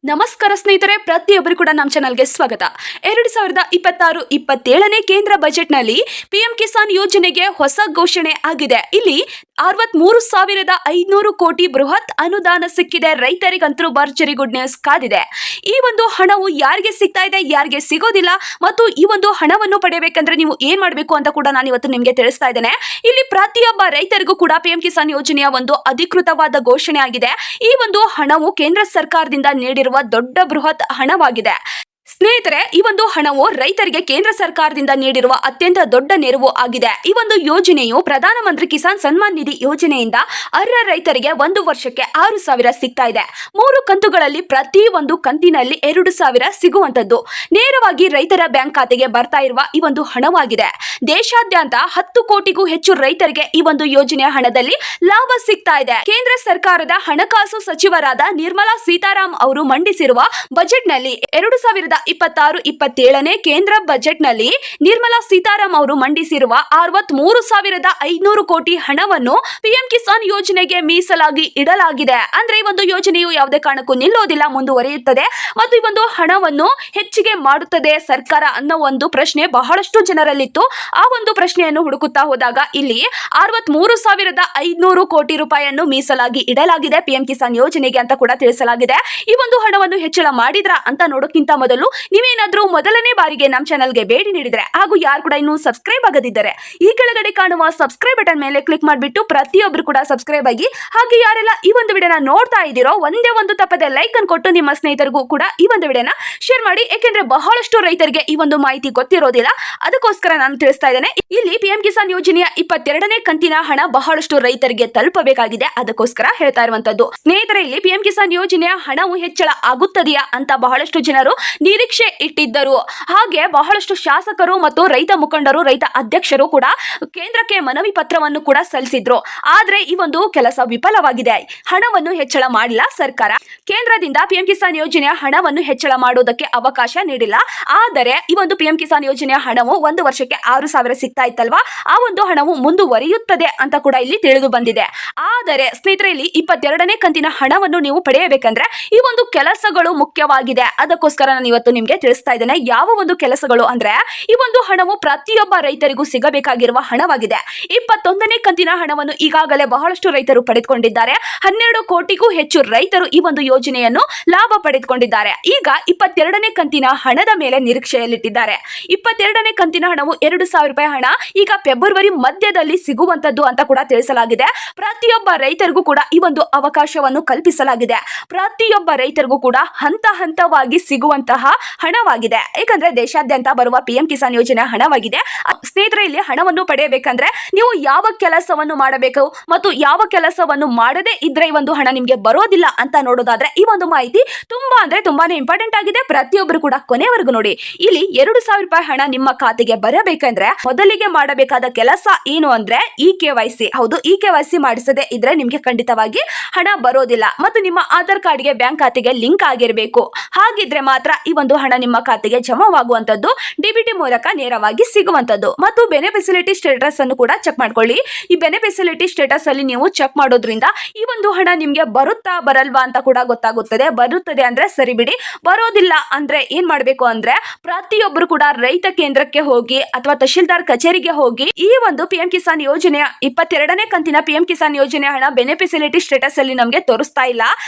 ನಮಸ್ಕಾರ ಸ್ನೇಹಿತರೆ, ಪ್ರತಿಯೊಬ್ಬರು ಕೂಡ ನಮ್ಮ ಚಾನಲ್ಗೆ ಸ್ವಾಗತ. 2026-27ನೇ ಕೇಂದ್ರ ಬಜೆಟ್ನಲ್ಲಿ ಪಿಎಂ ಕಿಸಾನ್ ಯೋಜನೆಗೆ ಹೊಸ ಘೋಷಣೆ ಆಗಿದೆ. ಇಲ್ಲಿ 63,500 ಕೋಟಿ ಬೃಹತ್ ಅನುದಾನ ಸಿಕ್ಕಿದೆ. ರೈತರಿಗಂತೂ ಭರ್ಜರಿ ಗುಡ್ ನ್ಯೂಸ್ ಕಾದಿದೆ. ಈ ಒಂದು ಹಣವು ಯಾರಿಗೆ ಸಿಗ್ತಾ ಇದೆ, ಯಾರಿಗೆ ಸಿಗೋದಿಲ್ಲ, ಮತ್ತು ಈ ಒಂದು ಹಣವನ್ನು ಪಡೆಯಬೇಕಂದ್ರೆ ನೀವು ಏನ್ ಮಾಡಬೇಕು ಅಂತ ಕೂಡ ನಾನು ಇವತ್ತು ನಿಮಗೆ ತಿಳಿಸ್ತಾ ಇದ್ದೇನೆ. ಇಲ್ಲಿ ಪ್ರತಿಯೊಬ್ಬ ರೈತರಿಗೂ ಕೂಡ ಪಿಎಂ ಕಿಸಾನ್ ಯೋಜನೆಯ ಒಂದು ಅಧಿಕೃತವಾದ ಘೋಷಣೆ ಆಗಿದೆ. ಈ ಒಂದು ಹಣವು ಕೇಂದ್ರ ಸರ್ಕಾರದಿಂದ ನೀಡಿರುವ ದೊಡ್ಡ ಬೃಹತ್ ಹಣವಾಗಿದೆ. ಸ್ನೇಹಿತರೆ, ಈ ಒಂದು ಹಣವು ರೈತರಿಗೆ ಕೇಂದ್ರ ಸರ್ಕಾರದಿಂದ ನೀಡಿರುವ ಅತ್ಯಂತ ದೊಡ್ಡ ನೆರವು ಆಗಿದೆ. ಈ ಒಂದು ಯೋಜನೆಯು ಪ್ರಧಾನಮಂತ್ರಿ ಕಿಸಾನ್ ಸನ್ಮಾನ್ ನಿಧಿ ಯೋಜನೆಯಿಂದ ಅರ್ಹ ರೈತರಿಗೆ ಒಂದು ವರ್ಷಕ್ಕೆ 6,000 ಸಿಗ್ತಾ ಇದೆ. 3 ಕಂತುಗಳಲ್ಲಿ ಪ್ರತಿ ಒಂದು ಕಂತಿನಲ್ಲಿ 2,000 ಸಿಗುವಂತದ್ದು ನೇರವಾಗಿ ರೈತರ ಬ್ಯಾಂಕ್ ಖಾತೆಗೆ ಬರ್ತಾ ಇರುವ ಈ ಒಂದು ಹಣವಾಗಿದೆ. ದೇಶಾದ್ಯಂತ 10 ಕೋಟಿಗೂ ಹೆಚ್ಚು ರೈತರಿಗೆ ಈ ಒಂದು ಯೋಜನೆಯ ಹಣದಲ್ಲಿ ಲಾಭ ಸಿಗ್ತಾ ಇದೆ. ಕೇಂದ್ರ ಸರ್ಕಾರದ ಹಣಕಾಸು ಸಚಿವರಾದ ನಿರ್ಮಲಾ ಸೀತಾರಾಮ್ ಅವರು ಮಂಡಿಸಿರುವ ಬಜೆಟ್ನಲ್ಲಿ 2026-27ನೇ ಕೇಂದ್ರ ಬಜೆಟ್ನಲ್ಲಿ ನಿರ್ಮಲಾ ಸೀತಾರಾಮ್ ಅವರು ಮಂಡಿಸಿರುವ 63,500 ಕೋಟಿ ಹಣವನ್ನು ಪಿಎಂ ಕಿಸಾನ್ ಯೋಜನೆಗೆ ಮೀಸಲಾಗಿ ಇಡಲಾಗಿದೆ. ಅಂದ್ರೆ ಈ ಒಂದು ಯೋಜನೆಯು ಯಾವುದೇ ಕಾರಣಕ್ಕೂ ನಿಲ್ಲೋದಿಲ್ಲ, ಮುಂದುವರಿಯುತ್ತದೆ ಮತ್ತು ಈ ಒಂದು ಹಣವನ್ನು ಹೆಚ್ಚಿಗೆ ಮಾಡುತ್ತದೆ ಸರ್ಕಾರ ಅನ್ನೋ ಒಂದು ಪ್ರಶ್ನೆ ಬಹಳಷ್ಟು ಜನರಲ್ಲಿತ್ತು. ಆ ಒಂದು ಪ್ರಶ್ನೆಯನ್ನು ಹುಡುಕುತ್ತಾ ಹೋದಾಗ ಇಲ್ಲಿ 63,500 ಕೋಟಿ ರೂಪಾಯಿಯನ್ನು ಮೀಸಲಾಗಿ ಇಡಲಾಗಿದೆ ಪಿಎಂ ಕಿಸಾನ್ ಯೋಜನೆಗೆ ಅಂತ ಕೂಡ ತಿಳಿಸಲಾಗಿದೆ. ಈ ಒಂದು ಹಣವನ್ನು ಹೆಚ್ಚಳ ಮಾಡಿದ್ರ ಅಂತ ನೋಡೋಕ್ಕಿಂತ ಮೊದಲು ನೀವೇನಾದ್ರೂ ಮೊದಲನೇ ಬಾರಿಗೆ ನಮ್ಮ ಚಾನಲ್ಗೆ ಭೇಟಿ ನೀಡಿದ್ರೆ ಹಾಗೂ ಯಾರು ಕೂಡ ಇನ್ನೂ ಸಬ್ಸ್ಕ್ರೈಬ್ ಆಗದಿದ್ದರೆ ಈ ಕೆಳಗಡೆ ಕಾಣುವ ಸಬ್ಸ್ಕ್ರೈಬ್ ಬಟನ್ ಮೇಲೆ ಕ್ಲಿಕ್ ಮಾಡಿಬಿಟ್ಟು ಪ್ರತಿಯೊಬ್ಬರು ಕೂಡ ಸಬ್ಸ್ಕ್ರೈಬ್ ಆಗಿ, ಹಾಗೆ ಯಾರೆಲ್ಲ ಈ ಒಂದು ವಿಡಿಯೋನ ನೋಡ್ತಾ ಇದ್ದೀರೋ ಒಂದೇ ಒಂದು ತಪ್ಪದೆ ಲೈಕ್ ಅನ್ನು ಕೊಟ್ಟು ನಿಮ್ಮ ಸ್ನೇಹಿತರಿಗೂ ಕೂಡ ಈ ಒಂದು ವಿಡಿಯೋನ ಶೇರ್ ಮಾಡಿ. ಯಾಕೆಂದ್ರೆ ಬಹಳಷ್ಟು ರೈತರಿಗೆ ಈ ಒಂದು ಮಾಹಿತಿ ಗೊತ್ತಿರೋದಿಲ್ಲ, ಅದಕ್ಕೋಸ್ಕರ ನಾನು ತಿಳಿಸ್ತಾ ಇದ್ದೇನೆ. ಇಲ್ಲಿ ಪಿಎಂ ಕಿಸಾನ್ ಯೋಜನೆಯ 22ನೇ ಕಂತಿನ ಹಣ ಬಹಳಷ್ಟು ರೈತರಿಗೆ ತಲುಪಬೇಕಾಗಿದೆ, ಅದಕ್ಕೋಸ್ಕರ ಹೇಳ್ತಾ ಇರುವಂತದ್ದು. ಸ್ನೇಹಿತರೆ, ಇಲ್ಲಿ ಪಿಎಂ ಕಿಸಾನ್ ಯೋಜನೆಯ ಹಣವು ಹೆಚ್ಚಳ ಆಗುತ್ತದೆಯಾ ಅಂತ ಬಹಳಷ್ಟು ಜನರು ನಿರೀಕ್ಷೆ ಇಟ್ಟಿದ್ದರು. ಹಾಗೆ ಬಹಳಷ್ಟು ಶಾಸಕರು ಮತ್ತು ರೈತ ಮುಖಂಡರು, ರೈತ ಅಧ್ಯಕ್ಷರು ಕೂಡ ಕೇಂದ್ರಕ್ಕೆ ಮನವಿ ಪತ್ರವನ್ನು ಕೂಡ ಸಲ್ಲಿಸಿದ್ರು. ಆದ್ರೆ ಈ ಒಂದು ಕೆಲಸ ವಿಫಲವಾಗಿದೆ. ಹಣವನ್ನು ಹೆಚ್ಚಳ ಮಾಡಿಲ್ಲ ಸರ್ಕಾರ. ಕೇಂದ್ರದಿಂದ ಪಿಎಂ ಕಿಸಾನ್ ಯೋಜನೆಯ ಹಣವನ್ನು ಹೆಚ್ಚಳ ಮಾಡೋದಕ್ಕೆ ಅವಕಾಶ ನೀಡಿಲ್ಲ. ಆದರೆ ಈ ಒಂದು ಪಿಎಂ ಕಿಸಾನ್ ಯೋಜನೆಯ ಹಣವು ಒಂದು ವರ್ಷಕ್ಕೆ 6,000 ಸಿಗ್ತಾ ಇತ್ತಲ್ವಾ, ಆ ಒಂದು ಹಣವು ಮುಂದುವರಿಯುತ್ತದೆ ಅಂತ ಕೂಡ ಇಲ್ಲಿ ತಿಳಿದು ಬಂದಿದೆ. ಆದರೆ ಸ್ನೇಹಿತರೆ, ಇಲ್ಲಿ 22ನೇ ಕಂತಿನ ಹಣವನ್ನು ನೀವು ಪಡೆಯಬೇಕಂದ್ರೆ ಈ ಒಂದು ಕೆಲಸಗಳು ಮುಖ್ಯವಾಗಿದೆ. ಅದಕ್ಕೋಸ್ಕರ ನಾನು ಇವತ್ತು ನಿಮ್ಗೆ ತಿಳಿಸ್ತಾ ಇದ್ದೇನೆ. ಯಾವ ಒಂದು ಕೆಲಸಗಳು ಅಂದ್ರೆ, ಈ ಒಂದು ಹಣವು ಪ್ರತಿಯೊಬ್ಬ ರೈತರಿಗೂ ಸಿಗಬೇಕಾಗಿರುವ ಹಣವಾಗಿದೆ. 21ನೇ ಕಂತಿನ ಹಣವನ್ನು ಈಗಾಗಲೇ ಬಹಳಷ್ಟು ರೈತರು ಪಡೆದುಕೊಂಡಿದ್ದಾರೆ. 12 ಕೋಟಿಗೂ ಹೆಚ್ಚು ರೈತರು ಈ ಒಂದು ಯೋಜನೆಯನ್ನು ಲಾಭ ಪಡೆದುಕೊಂಡಿದ್ದಾರೆ. ಈಗ 22ನೇ ಕಂತಿನ ಹಣದ ಮೇಲೆ ನಿರೀಕ್ಷೆಯಲ್ಲಿಟ್ಟಿದ್ದಾರೆ. 22ನೇ ಕಂತಿನ ಹಣವು 2,000 ರೂಪಾಯಿ ಹಣ ಈಗ ಫೆಬ್ರವರಿ ಮಧ್ಯದಲ್ಲಿ ಸಿಗುವಂತದ್ದು ಅಂತ ಕೂಡ ತಿಳಿಸಲಾಗಿದೆ. ಪ್ರತಿಯೊಬ್ಬ ರೈತರಿಗೂ ಕೂಡ ಈ ಒಂದು ಅವಕಾಶವನ್ನು ಕಲ್ಪಿಸಲಾಗಿದೆ. ಪ್ರತಿಯೊಬ್ಬ ರೈತರಿಗೂ ಕೂಡ ಹಂತ ಹಂತವಾಗಿ ಸಿಗುವಂತಹ ಹಣವಾಗಿದೆ. ಯಾಕಂದ್ರೆ ದೇಶಾದ್ಯಂತ ಬರುವ ಪಿಎಂ ಕಿಸಾನ್ ಯೋಜನೆ ಹಣವಾಗಿದೆ. ಸ್ನೇಹಿತರೆ, ಇಲ್ಲಿ ಹಣವನ್ನು ಪಡೆಯಬೇಕಂದ್ರೆ ನೀವು ಯಾವ ಕೆಲಸವನ್ನು ಮಾಡಬೇಕು ಮತ್ತು ಯಾವ ಕೆಲಸವನ್ನು ಮಾಡದೇ ಇದ್ರೆ ಈ ಒಂದು ಹಣ ನಿಮ್ಗೆ ಬರೋದಿಲ್ಲ ಅಂತ ನೋಡೋದಾದ್ರೆ ಈ ಒಂದು ಮಾಹಿತಿ ತುಂಬಾನೇ ಇಂಪಾರ್ಟೆಂಟ್ ಆಗಿದೆ. ಪ್ರತಿಯೊಬ್ಬರು ಕೂಡ ಕೊನೆವರೆಗೂ ನೋಡಿ. ಇಲ್ಲಿ 2,000 ರೂಪಾಯಿ ಹಣ ನಿಮ್ಮ ಖಾತೆಗೆ ಬರಬೇಕಂದ್ರೆ ಮೊದಲಿಗೆ ಮಾಡಬೇಕಾದ ಕೆಲಸ ಏನು ಅಂದ್ರೆ KYC. ಹೌದು, KYC ಮಾಡಿಸದೆ ಇದ್ರೆ ನಿಮ್ಗೆ ಖಂಡಿತವಾಗಿ ಹಣ ಬರೋದಿಲ್ಲ. ಮತ್ತು ನಿಮ್ಮ ಆಧಾರ್ ಕಾರ್ಡ್ಗೆ ಬ್ಯಾಂಕ್ ಖಾತೆಗೆ ಲಿಂಕ್ ಆಗಿರಬೇಕು. ಹಾಗಿದ್ರೆ ಮಾತ್ರ ಈ ಒಂದು ಹಣ ನಿಮ್ಮ ಖಾತೆಗೆ ಜಮಾವಾಗುವಂತದ್ದು, DBT ಮೂಲಕ ನೇರವಾಗಿ ಸಿಗುವಂತದ್ದು. ಮತ್ತು ಬೆನಿಫಿಸಿಲಿಟಿ ಸ್ಟೇಟಸ್ ಅನ್ನು ಕೂಡ ಚೆಕ್ ಮಾಡ್ಕೊಳ್ಳಿ. ಈ ಬೆನಿಫಿಸಿಲಿಟಿ ಸ್ಟೇಟಸ್ ಅಲ್ಲಿ ನೀವು ಚೆಕ್ ಮಾಡೋದ್ರಿಂದ ಈ ಒಂದು ಹಣ ನಿಮ್ಗೆ ಬರುತ್ತಾ ಬರಲ್ವಾ ಅಂತ ಕೂಡ ಗೊತ್ತಾಗುತ್ತದೆ. ಬರುತ್ತದೆ ಅಂದ್ರೆ ಸರಿ ಬಿಡಿ, ಬರೋದಿಲ್ಲ ಅಂದ್ರೆ ಏನ್ ಮಾಡ್ಬೇಕು ಅಂದ್ರೆ ಪ್ರತಿಯೊಬ್ಬರು ಕೂಡ ರೈತ ಕೇಂದ್ರಕ್ಕೆ ಹೋಗಿ ಅಥವಾ ತಹಶೀಲ್ದಾರ್ ಕಚೇರಿಗೆ ಹೋಗಿ ಈ ಒಂದು ಪಿಎಂ ಕಿಸಾನ್ ಯೋಜನೆಯ 22ನೇ ಕಂತಿನ ಪಿಎಂ ಕಿಸಾನ್ ಯೋಜನೆ ಹಣ ಬೆನಿಫಿಸಿಲಿಟಿ ಸ್ಟೇಟಸ್ ಅಲ್ಲಿ ನಮ್ಗೆ ತೋರಿಸ್ತಾ ಇಲ್ಲ,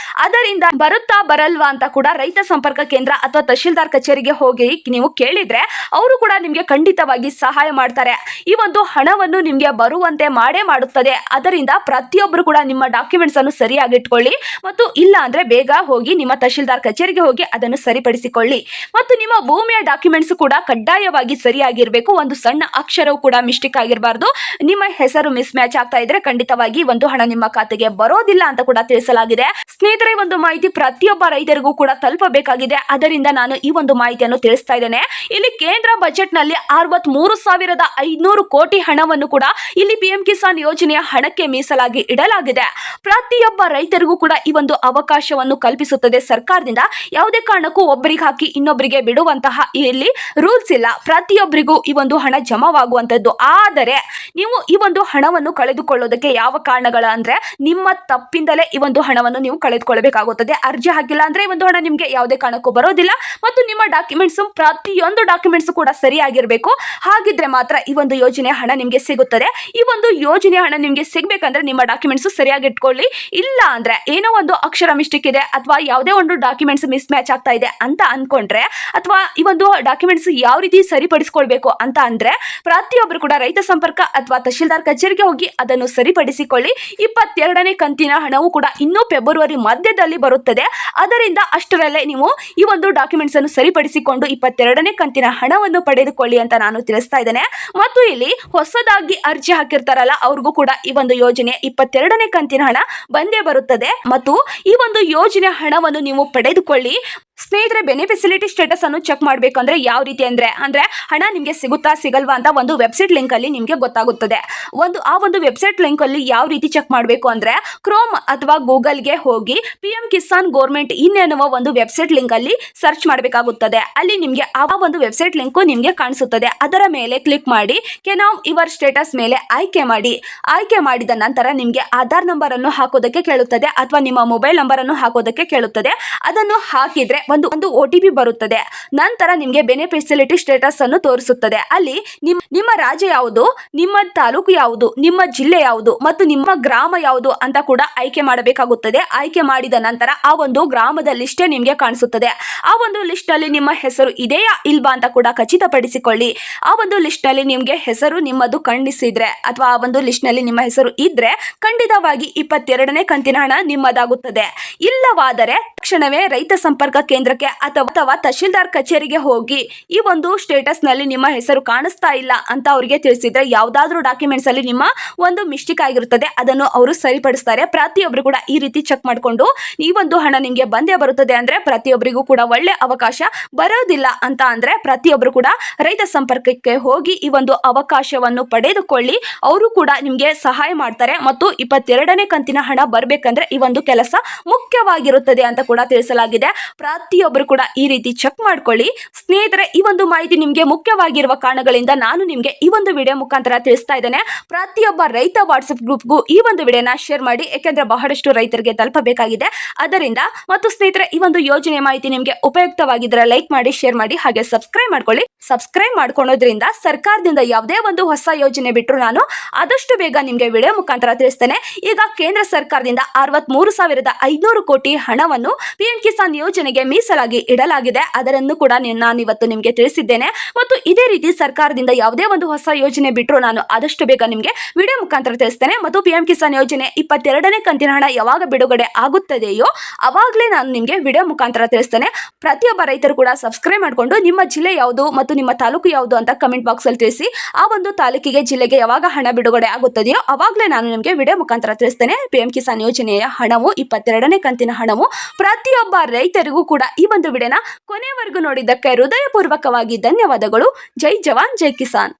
ಅದರಿಂದ ಬರುತ್ತಾ ಬರಲ್ವಾ ಅಂತ ಕೂಡ ರೈತ ಸಂಪರ್ಕ ಕೇಂದ್ರ ಅಥವಾ ತಹಶೀಲ್ದಾರ್ ಕಚೇರಿಗೆ ಹೋಗಿ ನೀವು ಕೇಳಿದ್ರೆ ಅವರು ಕೂಡ ನಿಮ್ಗೆ ಖಂಡಿತವಾಗಿ ಸಹಾಯ ಮಾಡ್ತಾರೆ. ಈ ಒಂದು ಹಣವನ್ನು ನಿಮ್ಗೆ ಬರುವಂತೆ ಮಾಡೇ ಮಾಡುತ್ತದೆ. ಅದರಿಂದ ಪ್ರತಿಯೊಬ್ಬರು ಕೂಡ ನಿಮ್ಮ ಡಾಕ್ಯುಮೆಂಟ್ಸ್ ಅನ್ನು ಸರಿಯಾಗಿ ಇಟ್ಕೊಳ್ಳಿ. ಮತ್ತು ಇಲ್ಲ ಅಂದ್ರೆ ಬೇಗ ಹೋಗಿ ನಿಮ್ಮ ತಹಶೀಲ್ದಾರ್ ಕಚೇರಿಗೆ ಹೋಗಿ ಅದನ್ನು ಸರಿಪಡಿಸಿಕೊಳ್ಳಿ. ಮತ್ತು ನಿಮ್ಮ ಭೂಮಿಯ ಡಾಕ್ಯುಮೆಂಟ್ಸ್ ಕೂಡ ಕಡ್ಡಾಯವಾಗಿ ಸರಿಯಾಗಿರ್ಬೇಕು. ಒಂದು ಸಣ್ಣ ಅಕ್ಷರವು ಕೂಡ ಮಿಸ್ಟೇಕ್ ಆಗಿರಬಾರ್ದು. ನಿಮ್ಮ ಹೆಸರು ಮಿಸ್ ಮ್ಯಾಚ್ ಆಗ್ತಾ ಇದ್ರೆ ಖಂಡಿತವಾಗಿ ಒಂದು ಹಣ ನಿಮ್ಮ ಖಾತೆಗೆ ಬರೋದಿಲ್ಲ ಅಂತ ಕೂಡ ತಿಳಿಸಲಾಗಿದೆ. ಸ್ನೇಹಿತರೆ, ಒಂದು ಮಾಹಿತಿ ಪ್ರತಿಯೊಬ್ಬ ರೈತರಿಗೂ ಕೂಡ ತಲುಪಬೇಕಾಗಿದೆ. ಅದರಿಂದ ನಾನು ಈ ಒಂದು ಮಾಹಿತಿಯನ್ನು ತಿಳಿಸ್ತಾ ಇದ್ದೇನೆ. ಇಲ್ಲಿ ಕೇಂದ್ರ ಬಜೆಟ್ ನಲ್ಲಿ 63,500 ಕೋಟಿ ಹಣವನ್ನು ಕೂಡ ಇಲ್ಲಿ ಪಿಎಂ ಕಿಸಾನ್ ಯೋಜನೆಯ ಹಣಕ್ಕೆ ಮೀಸಲಾಗಿ ಇಡಲಾಗಿದೆ. ಪ್ರತಿಯೊಬ್ಬ ರೈತರಿಗೂ ಕೂಡ ಈ ಒಂದು ಅವಕಾಶವನ್ನು ಕಲ್ಪಿಸುತ್ತದೆ ಸರ್ಕಾರದಿಂದ. ಯಾವುದೇ ಕಾರಣಕ್ಕೂ ಒಬ್ಬರಿಗೆ ಹಾಕಿ ಇನ್ನೊಬ್ಬರಿಗೆ ಬಿಡುವಂತಹ ಇಲ್ಲಿ ರೂಲ್ಸ್ ಇಲ್ಲ. ಪ್ರತಿಯೊಬ್ಬರಿಗೂ ಈ ಒಂದು ಹಣ ಜಮಾವಾಗುವಂತದ್ದು. ಆದರೆ ನೀವು ಈ ಒಂದು ಹಣವನ್ನು ಕಳೆದುಕೊಳ್ಳೋದಕ್ಕೆ ಯಾವ ಕಾರಣಗಳ ಅಂದ್ರೆ ನಿಮ್ಮ ತಪ್ಪಿಂದಲೇ ಈ ಒಂದು ಹಣವನ್ನು ನೀವು ಕಳೆದುಕೊಳ್ಳಬೇಕಾಗುತ್ತದೆ. ಅರ್ಜಿ ಹಾಕಿಲ್ಲ ಅಂದ್ರೆ ಈ ಒಂದು ಹಣ ನಿಮ್ಗೆ ಯಾವುದೇ ಕಾರಣಕ್ಕೂ ಬರೋದಿಲ್ಲ. ಮತ್ತು ನಿಮ್ಮ ಡಾಕ್ಯುಮೆಂಟ್ಸ್ ಪ್ರತಿಯೊಂದು ಡಾಕ್ಯುಮೆಂಟ್ಸ್ ಕೂಡ ಸರಿಯಾಗಿರ್ಬೇಕು. ಹಾಗಿದ್ರೆ ಮಾತ್ರ ಈ ಒಂದು ಯೋಜನೆ ಹಣ ನಿಮ್ಗೆ ಸಿಗುತ್ತದೆ. ಈ ಒಂದು ಯೋಜನೆ ಹಣ ನಿಮ್ಗೆ ಸಿಗ್ಬೇಕಂದ್ರೆ ನಿಮ್ಮ ಡಾಕ್ಯುಮೆಂಟ್ಸ್ ಸರಿಯಾಗಿ ಇಟ್ಕೊಳ್ಳಿ. ಇಲ್ಲ ಅಂದ್ರೆ ಏನೋ ಒಂದು ಅಕ್ಷರ ಮಿಸ್ಟೇಕ್ ಇದೆ ಅಥವಾ ಯಾವುದೇ ಒಂದು ಡಾಕ್ಯುಮೆಂಟ್ಸ್ ಮಿಸ್ ಮ್ಯಾಚ್ ಆಗ್ತಾ ಇದೆ ಅಂತ ಅನ್ಕೊಂಡ್ರೆ ಅಥವಾ ಈ ಒಂದು ಡಾಕ್ಯುಮೆಂಟ್ಸ್ ಯಾವ ರೀತಿ ಸರಿಪಡಿಸಿಕೊಳ್ಬೇಕು ಅಂತ ಅಂದ್ರೆ ಪ್ರತಿಯೊಬ್ಬರು ಕೂಡ ರೈತ ಸಂಪರ್ಕ ಅಥವಾ ತಹಶೀಲ್ದಾರ್ ಕಚೇರಿಗೆ ಹೋಗಿ ಅದನ್ನು ಸರಿಪಡಿಸಿಕೊಳ್ಳಿ. 22ನೇ ಕಂತಿನ ಹಣವು ಕೂಡ ಇನ್ನೂ ಫೆಬ್ರವರಿ ಮಧ್ಯದಲ್ಲಿ ಬರುತ್ತದೆ. ಅದರಿಂದ ಅಷ್ಟರಲ್ಲೇ ನೀವು ಈ ಒಂದು ಡಾಕ್ಯುಮೆಂಟ್ಸ್ ಅನ್ನು ಸರಿಪಡಿಸಿಕೊಂಡು 22ನೇ ಕಂತಿನ ಹಣವನ್ನು ಪಡೆದುಕೊಳ್ಳಿ ಅಂತ ನಾನು ತಿಳಿಸ್ತಾ ಇದ್ದೇನೆ. ಮತ್ತು ಇಲ್ಲಿ ಹೊಸದಾಗಿ ಅರ್ಜಿ ಹಾಕಿರ್ತಾರಲ್ಲ ಅವ್ರಿಗೂ ಕೂಡ ಈ ಒಂದು ಯೋಜನೆ 22ನೇ ಕಂತಿನ ಹಣ ಬಂದೇ ಬರುತ್ತದೆ. ಮತ್ತು ಈ ಒಂದು ಯೋಜನೆ ಹಣವನ್ನು ನೀವು ಪಡೆದುಕೊಳ್ಳಿ. ಸ್ನೇಹಿತರೆ, ಬೆನಿಫಿಸಿಲಿಟಿ ಸ್ಟೇಟಸ್ ಅನ್ನು ಚೆಕ್ ಮಾಡಬೇಕಂದ್ರೆ ಯಾವ ರೀತಿ ಅಂದ್ರೆ ಹಣ ನಿಮಗೆ ಸಿಗುತ್ತಾ ಸಿಗಲ್ವಾ ಅಂತ ಒಂದು ವೆಬ್ಸೈಟ್ ಲಿಂಕ್ ಅಲ್ಲಿ ನಿಮಗೆ ಗೊತ್ತಾಗುತ್ತದೆ. ಆ ಒಂದು ವೆಬ್ಸೈಟ್ ಲಿಂಕ್ ಅಲ್ಲಿ ಯಾವ ರೀತಿ ಚೆಕ್ ಮಾಡಬೇಕು ಅಂದ್ರೆ ಕ್ರೋಮ್ ಅಥವಾ ಗೂಗಲ್ಗೆ ಹೋಗಿ ಪಿಎಂ ಕಿಸಾನ್ ಗೌರ್ಮೆಂಟ್ ಎನ್ನುವ ಒಂದು ವೆಬ್ಸೈಟ್ ಲಿಂಕ್ ಅಲ್ಲಿ ಸರ್ಚ್ ಮಾಡಬೇಕಾಗುತ್ತದೆ. ಅಲ್ಲಿ ನಿಮಗೆ ಆ ಒಂದು ವೆಬ್ಸೈಟ್ ಲಿಂಕ್ ನಿಮಗೆ ಕಾಣಿಸುತ್ತದೆ. ಅದರ ಮೇಲೆ ಕ್ಲಿಕ್ ಮಾಡಿ ಕೆನಾಮ್ ಯುವರ್ ಸ್ಟೇಟಸ್ ಮೇಲೆ ಆಯ್ಕೆ ಮಾಡಿ. ಆಯ್ಕೆ ಮಾಡಿದ ನಂತರ ನಿಮಗೆ ಆಧಾರ್ ನಂಬರ್ ಅನ್ನು ಹಾಕೋದಕ್ಕೆ ಕೇಳುತ್ತದೆ ಅಥವಾ ನಿಮ್ಮ ಮೊಬೈಲ್ ನಂಬರ್ ಅನ್ನು ಹಾಕೋದಕ್ಕೆ ಕೇಳುತ್ತದೆ. ಅದನ್ನು ಹಾಕಿದ್ರೆ ಒಂದು OTP ಬರುತ್ತದೆ. ನಂತರ ನಿಮಗೆ ಬೆನಿಫಿಸಿಲಿಟಿ ಸ್ಟೇಟಸ್ ಅನ್ನು ತೋರಿಸುತ್ತದೆ. ಅಲ್ಲಿ ನಿಮ್ಮ ರಾಜ್ಯ ಯಾವುದು, ನಿಮ್ಮ ತಾಲೂಕು ಯಾವುದು, ನಿಮ್ಮ ಜಿಲ್ಲೆ ಯಾವುದು ಮತ್ತು ನಿಮ್ಮ ಗ್ರಾಮ ಯಾವುದು ಅಂತ ಕೂಡ ಆಯ್ಕೆ ಮಾಡಬೇಕಾಗುತ್ತದೆ. ಆಯ್ಕೆ ಮಾಡಿದ ನಂತರ ಆ ಒಂದು ಗ್ರಾಮದ ಲಿಸ್ಟ್ ನಿಮಗೆ ಕಾಣಿಸುತ್ತದೆ. ಆ ಒಂದು ಲಿಸ್ಟ್ ನಲ್ಲಿ ನಿಮ್ಮ ಹೆಸರು ಇದೆಯಾ ಇಲ್ವಾ ಅಂತ ಕೂಡ ಖಚಿತಪಡಿಸಿಕೊಳ್ಳಿ. ಆ ಒಂದು ಲಿಸ್ಟ್ ನಲ್ಲಿ ನಿಮಗೆ ಹೆಸರು ನಿಮ್ಮದು ಕಾಣಿಸಿದ್ರೆ ಅಥವಾ ಆ ಒಂದು ಲಿಸ್ಟ್ ನಲ್ಲಿ ನಿಮ್ಮ ಹೆಸರು ಇದ್ರೆ ಖಂಡಿತವಾಗಿ 22ನೇ ಕಂತಿನ ಹಣ ನಿಮ್ಮದಾಗುತ್ತದೆ. ಇಲ್ಲವಾದರೆ ತಕ್ಷಣವೇ ರೈತ ಸಂಪರ್ಕ ಕೇಂದ್ರಕ್ಕೆ ಅಥವಾ ತಹಶೀಲ್ದಾರ್ ಕಚೇರಿಗೆ ಹೋಗಿ ಈ ಒಂದು ಸ್ಟೇಟಸ್ ನಲ್ಲಿ ನಿಮ್ಮ ಹೆಸರು ಕಾಣಿಸ್ತಾ ಇಲ್ಲ ಅಂತ ಅವರಿಗೆ ತಿಳಿಸಿದ್ರೆ ಯಾವುದಾದ್ರೂ ಡಾಕ್ಯುಮೆಂಟ್ಸ್ ಅಲ್ಲಿ ನಿಮ್ಮ ಒಂದು ಮಿಸ್ಟೇಕ್ ಆಗಿರುತ್ತದೆ ಅದನ್ನು ಅವರು ಸರಿಪಡಿಸ್ತಾರೆ. ಪ್ರತಿಯೊಬ್ಬರು ಕೂಡ ಈ ರೀತಿ ಚೆಕ್ ಮಾಡಿಕೊಂಡು ಈ ಒಂದು ಹಣ ನಿಮಗೆ ಬಂದೇ ಬರುತ್ತದೆ. ಅಂದ್ರೆ ಪ್ರತಿಯೊಬ್ಬರಿಗೂ ಕೂಡ ಒಳ್ಳೆ ಅವಕಾಶ ಬರೋದಿಲ್ಲ ಅಂತ ಅಂದ್ರೆ ಪ್ರತಿಯೊಬ್ಬರು ಕೂಡ ರೈತ ಸಂಪರ್ಕಕ್ಕೆ ಹೋಗಿ ಈ ಒಂದು ಅವಕಾಶವನ್ನು ಪಡೆದುಕೊಳ್ಳಿ. ಅವರು ಕೂಡ ನಿಮಗೆ ಸಹಾಯ ಮಾಡ್ತಾರೆ. ಮತ್ತು 22ನೇ ಕಂತಿನ ಹಣ ಬರ್ಬೇಕಂದ್ರೆ ಈ ಒಂದು ಕೆಲಸ ಮುಖ್ಯವಾಗಿರುತ್ತದೆ ಅಂತ ಕೂಡ ತಿಳಿಸಲಾಗಿದೆ. ಪ್ರತಿಯೊಬ್ಬರು ಕೂಡ ಈ ರೀತಿ ಚೆಕ್ ಮಾಡ್ಕೊಳ್ಳಿ. ಸ್ನೇಹಿತರೆ, ಈ ಒಂದು ಮಾಹಿತಿ ನಿಮಗೆ ಮುಖ್ಯವಾಗಿರುವ ಕಾರಣಗಳಿಂದ ನಾನು ನಿಮಗೆ ಈ ಒಂದು ವಿಡಿಯೋ ಮುಖಾಂತರ ತಿಳಿಸ್ತಾ ಇದ್ದೇನೆ. ಪ್ರತಿಯೊಬ್ಬ ರೈತ ವಾಟ್ಸ್ಆಪ್ ಗ್ರೂಪ್ಗೂ ಈ ಒಂದು ವಿಡಿಯೋನ ಶೇರ್ ಮಾಡಿ, ಯಾಕೆಂದ್ರೆ ಬಹಳಷ್ಟು ರೈತರಿಗೆ ತಲುಪಬೇಕಾಗಿದೆ. ಅದರಿಂದ ಮತ್ತು ಸ್ನೇಹಿತರೆ, ಈ ಒಂದು ಯೋಜನೆ ಮಾಹಿತಿ ನಿಮಗೆ ಉಪಯುಕ್ತವಾಗಿದ್ದರೆ ಲೈಕ್ ಮಾಡಿ, ಶೇರ್ ಮಾಡಿ, ಹಾಗೆ ಸಬ್ಸ್ಕ್ರೈಬ್ ಮಾಡ್ಕೊಳ್ಳಿ. ಸಬ್ಸ್ಕ್ರೈಬ್ ಮಾಡ್ಕೊಳ್ಳೋದ್ರಿಂದ ಸರ್ಕಾರದಿಂದ ಯಾವುದೇ ಒಂದು ಹೊಸ ಯೋಜನೆ ಬಿಟ್ಟರು ನಾನು ಆದಷ್ಟು ಬೇಗ ನಿಮಗೆ ವಿಡಿಯೋ ಮುಖಾಂತರ ತಿಳಿಸ್ತೇನೆ. ಈಗ ಕೇಂದ್ರ ಸರ್ಕಾರದಿಂದ 63,500 ಕೋಟಿ ಹಣವನ್ನು ಪಿಎಂ ಕಿಸಾನ್ ಯೋಜನೆಗೆ ಮೀಸಲಾಗಿ ಇಡಲಾಗಿದೆ. ಅದನ್ನು ಕೂಡ ನಾನು ಇವತ್ತು ನಿಮಗೆ ತಿಳಿಸಿದ್ದೇನೆ. ಮತ್ತು ಇದೇ ರೀತಿ ಸರ್ಕಾರದಿಂದ ಯಾವುದೇ ಒಂದು ಹೊಸ ಯೋಜನೆ ಬಿಟ್ಟರು ನಾನು ಆದಷ್ಟು ಬೇಗ ನಿಮಗೆ ವಿಡಿಯೋ ಮುಖಾಂತರ ತಿಳಿಸ್ತೇನೆ. ಮತ್ತು ಪಿಎಂ ಕಿಸಾನ್ ಯೋಜನೆ 22ನೇ ಕಂತಿನ ಹಣ ಯಾವಾಗ ಬಿಡುಗಡೆ ಆಗುತ್ತದೆಯೋ ಅವಾಗಲೇ ನಾನು ನಿಮಗೆ ವಿಡಿಯೋ ಮುಖಾಂತರ ತಿಳಿಸ್ತೇನೆ. ಪ್ರತಿಯೊಬ್ಬ ರೈತರು ಕೂಡ ಸಬ್ಸ್ಕ್ರೈಬ್ ಮಾಡಿಕೊಂಡು ನಿಮ್ಮ ಜಿಲ್ಲೆ ಯಾವುದು ಮತ್ತು ನಿಮ್ಮ ತಾಲೂಕು ಯಾವುದು ಅಂತ ಕಮೆಂಟ್ ಬಾಕ್ಸ್ ಅಲ್ಲಿ ತಿಳಿಸಿ. ಆ ಒಂದು ತಾಲೂಕಿಗೆ ಜಿಲ್ಲೆಗೆ ಯಾವಾಗ ಹಣ ಬಿಡುಗಡೆ ಆಗುತ್ತದೆಯೋ ಅವಾಗಲೇ ನಾನು ನಿಮಗೆ ವಿಡಿಯೋ ಮುಖಾಂತರ ತಿಳಿಸ್ತೇನೆ. ಪಿಎಂ ಕಿಸಾನ್ ಯೋಜನೆಯ ಹಣವು 22ನೇ ಕಂತಿನ ಹಣವು ಪ್ರತಿಯೊಬ್ಬ ರೈತರಿಗೂ ಕೂಡ ಈ ಒಂದು ವಿಡಿಯೋನ ಕೊನೆವರೆಗೂ ನೋಡಿದ್ದಕ್ಕೆ ಹೃದಯಪೂರ್ವಕವಾಗಿ ಧನ್ಯವಾದಗಳು. ಜೈ ಜವಾನ್ ಜೈ ಕಿಸಾನ್.